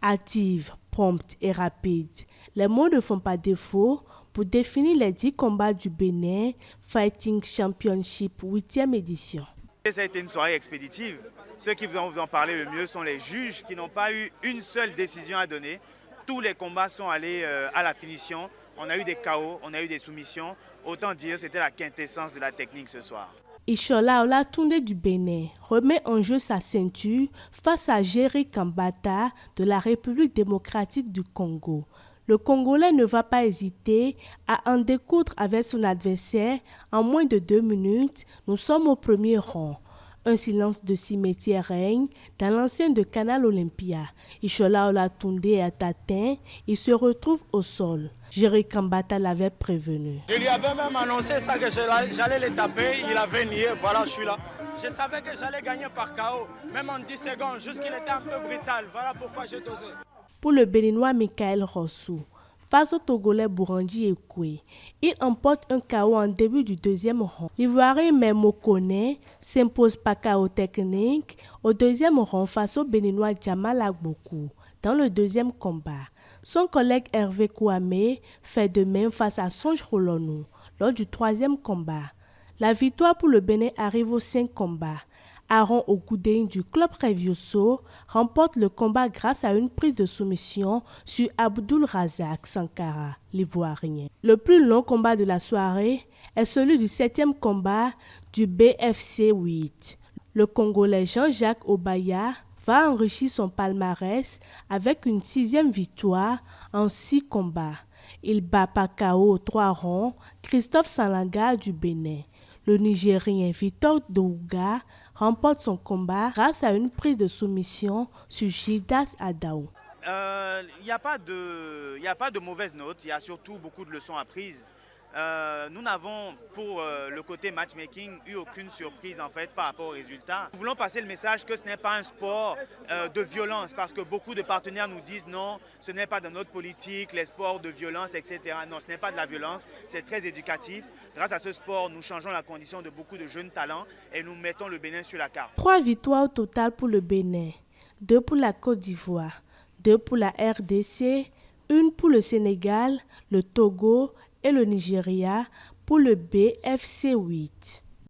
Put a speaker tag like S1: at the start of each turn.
S1: Active, prompte et rapide. Les mots ne font pas défaut pour définir les 10 combats du Bénin Fighting Championship 8e édition.
S2: Ça a été une soirée expéditive. Ceux qui vont vous en parler le mieux sont les juges qui n'ont pas eu une seule décision à donner. Tous les combats sont allés à la finition. On a eu des KO, on a eu des soumissions. Autant dire c'était la quintessence de la technique ce soir.
S1: Ishola Olatunde du Bénin remet en jeu sa ceinture face à Jerry Kambata de la République démocratique du Congo. Le Congolais ne va pas hésiter à en découdre avec son adversaire en moins de 2 minutes. Nous sommes au premier rang. Un silence de cimetière règne dans l'enceinte de Canal Olympia. Ishola Olatunde est atteint, il se retrouve au sol. Jerry Kambata l'avait prévenu.
S3: Je lui avais même annoncé ça que j'allais les taper, il avait nié, voilà je suis là. Je savais que j'allais gagner par KO, même en 10 secondes, juste qu'il était un peu brutal, voilà pourquoi j'ai dosé.
S1: Pour le Béninois Michael Rossou, face au Togolais Bourandi Ekwe, il emporte un KO en début du deuxième round. L'Ivoirien Memo Kone s'impose par KO technique au deuxième round face au Béninois Jamal Agbokou. Dans le deuxième combat, son collègue Hervé Kouamé fait de même face à Songe Rolonou. Lors du troisième combat, la victoire pour le Bénin arrive aux 5 combats. Aaron Ogoudein du club Revioso remporte le combat grâce à une prise de soumission sur Abdul Razak Sankara, l'Ivoirien. Le plus long combat de la soirée est celui du 7e combat du BFC 8. Le Congolais Jean-Jacques Obaya va enrichir son palmarès avec une 6e victoire en 6 combats. Il bat par KO 3 ronds Christophe Salanga du Bénin. Le Nigérien Victor Douga remporte son combat grâce à une prise de soumission sur Gildas Adaou.
S2: Il n'y a pas de mauvaises notes, il y a surtout beaucoup de leçons apprises. Nous n'avons pour le côté matchmaking eu aucune surprise en fait par rapport aux résultats. Nous voulons passer le message que ce n'est pas un sport de violence parce que beaucoup de partenaires nous disent non, ce n'est pas dans notre politique, les sports de violence, etc. Non, ce n'est pas de la violence, c'est très éducatif. Grâce à ce sport, nous changeons la condition de beaucoup de jeunes talents et nous mettons le Bénin sur la carte.
S1: 3 victoires au total pour le Bénin, 2 pour la Côte d'Ivoire, 2 pour la RDC, 1 pour le Sénégal, le Togo et le Nigeria pour le BFC 8.